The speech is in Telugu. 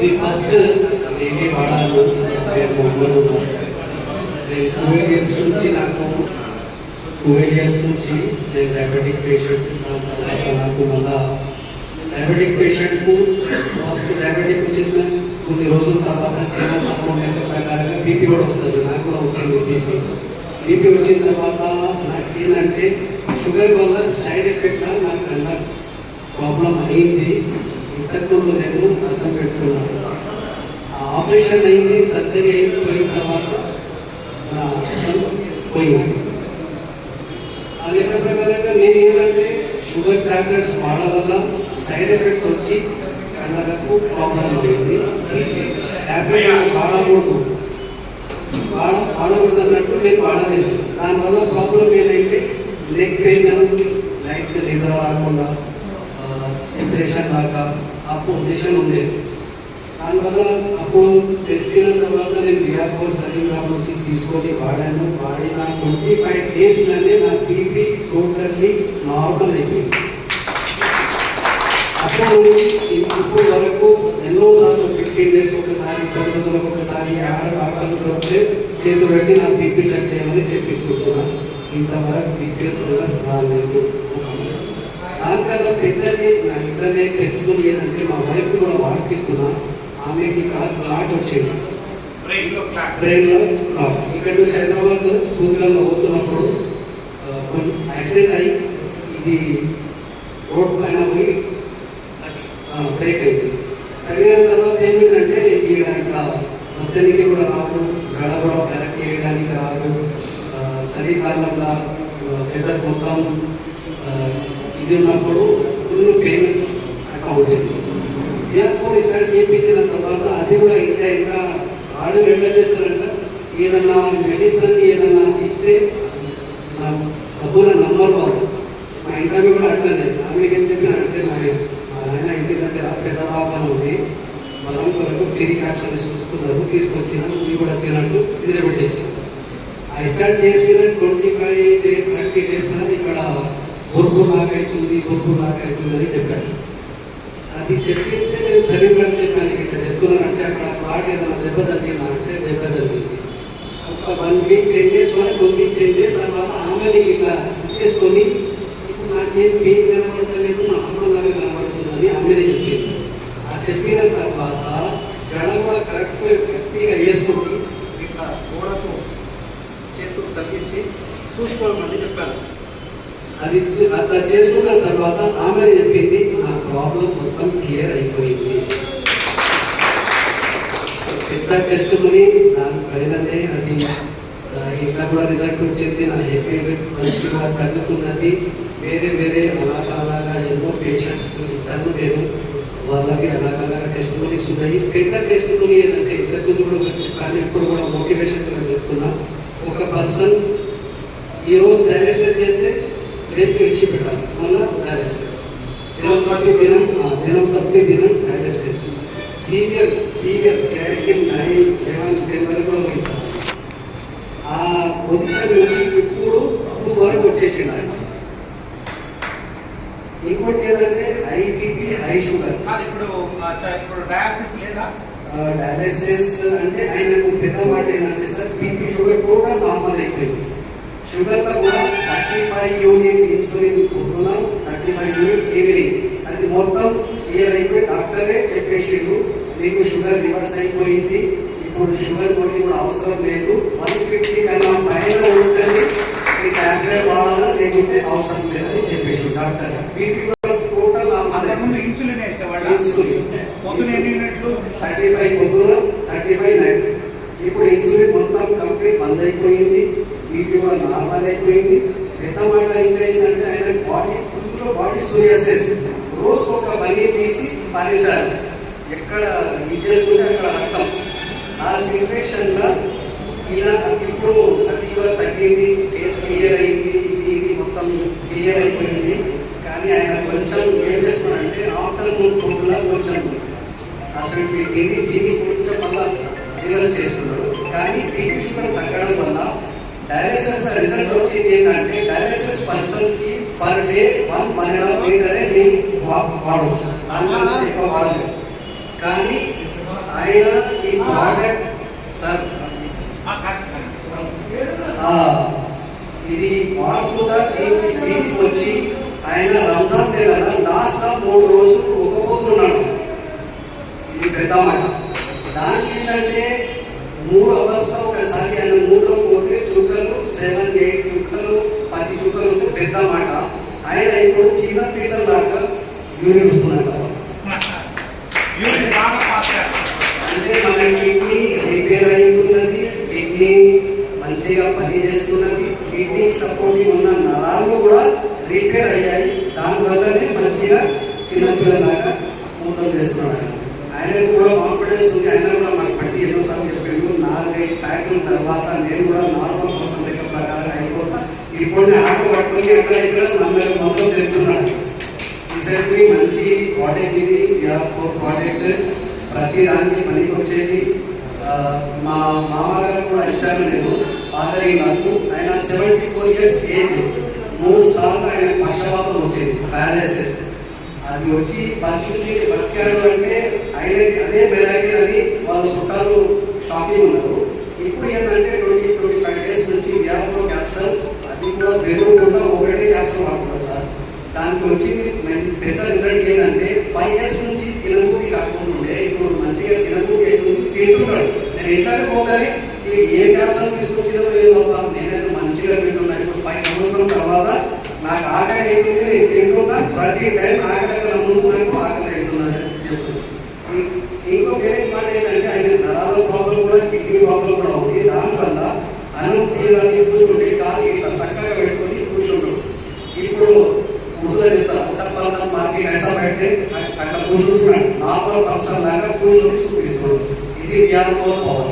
ఇది ఫస్ట్ నేనే వాడాను. పేరు మొహమ్మద్ ఉమర్. నేను 12 years నుంచి నేను డయాబెటిక్ పేషెంట్. దాని తర్వాత నాకు మళ్ళా డయాబెటిక్ పేషెంట్కు ఫస్ట్ డయాబెటిక్ వచ్చిన కొన్ని రోజుల తర్వాత చిన్న తక్కువ లెక్క ప్రకారంగా బీపీ కూడా వస్తుంది. నాకు కూడా వచ్చింది బీపీ వచ్చిన తర్వాత నాకేంటంటే షుగర్ వల్ల సైడ్ ఎఫెక్ట్ నాకు అన్న ప్రాబ్లం అయింది. ఇంతకుముందు నేను అర్థం పెట్టుకున్నాను. ఆపరేషన్ అయింది, సర్జరీ అయిపోయిన తర్వాత నా పోయింది. ఆ లెక్క ప్రకారంగా నేను ఏంటంటే షుగర్ టాబ్లెట్స్ వాడడం వల్ల సైడ్ ఎఫెక్ట్స్ వచ్చి కళ్ళకు ప్రాబ్లం అయింది. టాబ్లెట్ వాడకూడదు అన్నట్టు నేను వాడలేదు. దానివల్ల ప్రాబ్లం ఏంటంటే లెగ్ పెయిన్, నైట్ నిద్ర రాకుండా, డిప్రెషన్ లాగా ఆ పొజిషన్ ఉండేది. దానివల్ల అప్పుడు తెలిసిన తర్వాత నేను విఆర్ఫోర్ సలీంబాబుకి తీసుకొని వాడిన 25 daysలోనే నా బీపీ టోటల్లీ నార్మల్ అయిపోయింది. అప్పుడు ఇప్పుడు వరకు ఎన్నోసార్లు 15 days ఒకసారి, 10 రోజులకు ఒకసారి డాక్టర్లు దొరికితే చేతులు పెట్టి నా బీపీ చెక్ చేయమని చెప్పించుకుంటున్నాను. ఇంతవరకు బీపీ రాలేదు. దానికన్నా పెద్దది నా ఇంటర్నే టెస్ట్ ఏదంటే మా వైఫ్ కూడా వాడిపిస్తున్నా. ఆమెకి ఇక్కడ క్లాట్ వచ్చింది, బ్రెయిన్లో క్లాట్. ఇక్కడ నుంచి హైదరాబాద్ టూ-వీలర్లో పోతున్నప్పుడు యాక్సిడెంట్ అయ్యి ఇది రోడ్ పైన పోయి బ్రేక్ అయింది. తగిన తర్వాత ఏమైందంటే ఇక్కడ మొత్తానికి కూడా రాదు, గడ కూడా కరెక్ట్ చేయడానికి రాదు. చలికాలంలో వెదర్ మొత్తం ఇది ఉన్నప్పుడు ఫుల్ పెయిన్ అట్లా ఉండేది. విఆర్ఫోర్ ఈసారి చేయించిన తర్వాత అది కూడా ఇంకా ఆడు వెళ్ళ చేస్తారంట. ఏదన్నా మెడిసిన్ ఏదన్నా ఇస్తే డబ్బుల నంబర్ వాళ్ళు మా ఇంట్లో కూడా అట్లనే. ఆమెకి ఏం చెప్పినారంటే మా నాయన ఇంటి దగ్గర పెద్ద దాబాన ఉంది, మనం కొరకు ఫ్రీ క్యాప్సూల్స్ చూసుకున్నారు, తీసుకొచ్చిన ఇవి కూడా తినట్టు ఇదిలే పెట్టేసి ఆ స్టార్ట్ చేసిన 25 days 30 days ఇక్కడ బొరుగు నాకైతుంది అని చెప్పారు. అది చెప్పింటే నేను సరిగ్గా చెప్పాను. ఇట్లా చెప్తున్నారంటే అక్కడ బాగా ఏదైనా దెబ్బ తగ్గిందా అంటే దెబ్బ తగ్గింది. ఒక 1 week 10 days వరకు ఉంది. 10 days తర్వాత ఆమెని ఇట్లా చేసుకొని ఇప్పుడు నాకేం పెయిన్ కనబడలేదు, నా అమ్మలాగా కనబడుతుందని ఆమెనే చెప్పింది. ఆ చెప్పిన తర్వాత జడ కూడా కరెక్ట్ గట్టిగా వేసుకొని ఇట్లా గోడకు చేతులు తగ్గించి చూసుకోమని చెప్పాను. అది అట్లా చేసుకున్న తర్వాత ఆమె చెప్పింది నా ప్రాబ్లం మొత్తం క్లియర్ అయిపోయింది. పెద్ద టెస్ట్ మని దానిపైననే అది ఇంకా కూడా రిజల్ట్ వచ్చింది. నా హెపీ మంచిగా తగ్గుతున్నది. వేరే అలాగా ఎన్నో పేషెంట్స్ ఇచ్చాను నేను. వాళ్ళకి అలాగా టెస్ట్ మనీస్ ఉన్నాయి. పెద్ద టెస్ట్ మనీ ఏదంటే ఇంతకుముందు కూడా కానీ ఇప్పుడు కూడా మోటివేషన్ చెప్తున్నా. ఒక పర్సన్ ఈరోజు డయాలసిస్ చేస్తే రేపు విడిచిపెట్టాలి, మళ్ళా డయాలసిస్. దినం తప్పి దినం డయాలసిస్. సీవియర్ క్రియాటిన్ 9, 11, 10 వరకు కూడా పోయింది. ఆ పొజిషన్ నుంచి ఇప్పుడు వరకు వచ్చేసిండు ఆయన. ఇంకోటి ఏంటంటే high BP, high sugar. Dialysis అంటే ఆయనకు పెద్ద మాట ఏంటంటే సార్ బీపీ షుగర్ కూడా నార్మల్ అయిపోయింది. షుగర్లో కూడా 35 యూనిట్ ఇన్సులిన్ పొద్దున, 35 యూనిట్ ఈవినింగ్. అది మొత్తం క్లియర్ అయిపోయి డాక్టరే చెప్పేసిండు నీకు షుగర్ రివర్స్ అయిపోయింది, ఇప్పుడు షుగర్ గోళీ కూడా అవసరం లేదు, 150 కన్నా పైన ఉంటుంది, ఈ టాబ్లెట్ వాడాలా లేకుంటే అవసరం లేదని చెప్పేసి డాక్టర్. బీపీ కూడా టోటల్ ఇన్సులిన్ 35 పొద్దున, 35 నైట్. ఇప్పుడు ఇన్సులిన్ మొత్తం కంప్లీట్ బంద్ అయిపోయింది. బీపీ కూడా నార్మల్ అయిపోయింది. పెద్ద మాట ఇంకా ఏంటంటే ఆయన బాడీ సూర్యాసిస్ రోజుకు ఒక బనీ తీసి పారేశారు. ఎక్కడ ఇది చేసుకుంటే అక్కడ అర్థం. ఆ సిచ్యువేషన్లో ఈయన ఇప్పుడు అది కూడా తగ్గింది, ఫేస్ క్లియర్ అయింది, ఇది మొత్తం క్లియర్ అయిపోయింది. కానీ ఆయన కొంచెం ఏం చేస్తున్నాడంటే ఆఫ్టర్నూన్ ఫుడ్లో కొంచెం అసలు దీన్ని కొంచెం మళ్ళా రివర్స్ చేస్తున్నాడు. కానీ బీపీ షుగర్ తగ్గడం వల్ల డయాలసిస్ రిజల్ట్ వచ్చింది ఏంటంటే డయాలసిస్ పర్సన్స్ కి పర్ డే 1.5 లీటర్ నీళ్ళు వాడవచ్చు, దానివల్ల ఎక్కువ వాడలేదు. కానీ ఆయన ఈ ప్రోడక్ట్ సార్ ఇది వాడుకుంటా ఇంటికి వచ్చి ఆయన రంజాన్ నెల లాస్ట్ 3 రోజులు ఒక్కపోతున్నాడు. ఇది పెద్ద మాట. దానికి ఏంటంటే 3 అవర్స్ ఒకసారి ఆయన మూత్రం పోతే చుక్కలు 7-8 చుక్కలు 10 చుక్కలు పెద్ద మాట. ఆయన ఇప్పుడు చిన్న పీటల దాకా యూరిన్ వస్తున్నాడు. అంటే మన కిడ్నీ రిపేర్ అవుతున్నది, కిడ్నీ మంచిగా పని చేస్తున్నది, కిడ్నీకి సపోర్టింగ్ ఉన్న నరాలు కూడా రిపేర్ అయ్యాయి. దానివల్లనే మంచిగా చిన్నపిల్లలాగా మూత్రం చేస్తున్నాడు. ఆయనకు కూడా కాన్ఫిడెన్స్ ఉంది. ఆయన కూడా మాకు పట్టి ఎన్నోసార్లు చెప్పాడు. 4-5 ప్యాకుల తర్వాత నేను కూడా నార్మల్ కోసం లెక్క ప్రకారం అయిపోతా. ఇప్పుడు ఆటో పట్టుకొని అక్కడ ఇక్కడ నమ్మకం మొత్తం తెస్తున్నాడు. రీసెంట్లీ మంచి ప్రోడక్ట్ ఇది, ప్రోడక్ట్ ప్రతి దానికి పనికి వచ్చేది. మా మామగారు కూడా ఇచ్చాను నేను. ఫాదర్ నాకు ఆయన 74 years ఏజ్. 3 సార్లు ఆయన పక్షపాతం వచ్చేది, పారాలసిస్. అది వచ్చి బతికాడు అంటే ఆయనకి అదే మెరాకిల్ అని వాళ్ళ చుట్టాలు షాకింగ్ ఉన్నారు. ఇప్పుడు ఏంటంటే 20-25 days నుంచి వ్యాపారం క్యాప్సల్ అది కూడా పెరుగుకుండా ఒకటే క్యాప్సల్ వాడుతున్నారు సార్. దానికి వచ్చింది పెద్ద రిజల్ట్ ఏంటంటే 5 years నుంచి తినబూది కాకుండా ఇప్పుడు మంచిగా తినబూది అవుతుంది, తింటున్నాడు. నేను ఇంట్లోకి పోగానే ఏ క్యాప్సల్ తీసుకొచ్చినా లేదు, నేనైతే మంచిగా తింటున్నాను. ఇప్పుడు 5 సంవత్సరం తర్వాత నాకు ఆకలి అవుతుంది, నేను తింటున్నా. ప్రతి టైం ఆకలి ముందు నాకు ఆకలి అవుతున్నాను చెప్తున్నాను. ఇంకో వేరే మాట ఏంటంటే ఆయన నరాల ప్రాబ్లం కూడా, కిడ్నీ ప్రాబ్లం కూడా ఉంది. దానివల్ల అనుకూలని కూర్చుంటే కాలు ఇట్లా చక్కగా పెట్టుకొని కూర్చుంటాడు. ఇప్పుడు మాకి రైసా పెడితే అట్లా కూర్చుంటున్నాడు. 4 పర్సన్ లాగా కూర్చొని చూపిస్తున్నాడు. ఇది జ్ఞానం పవర్.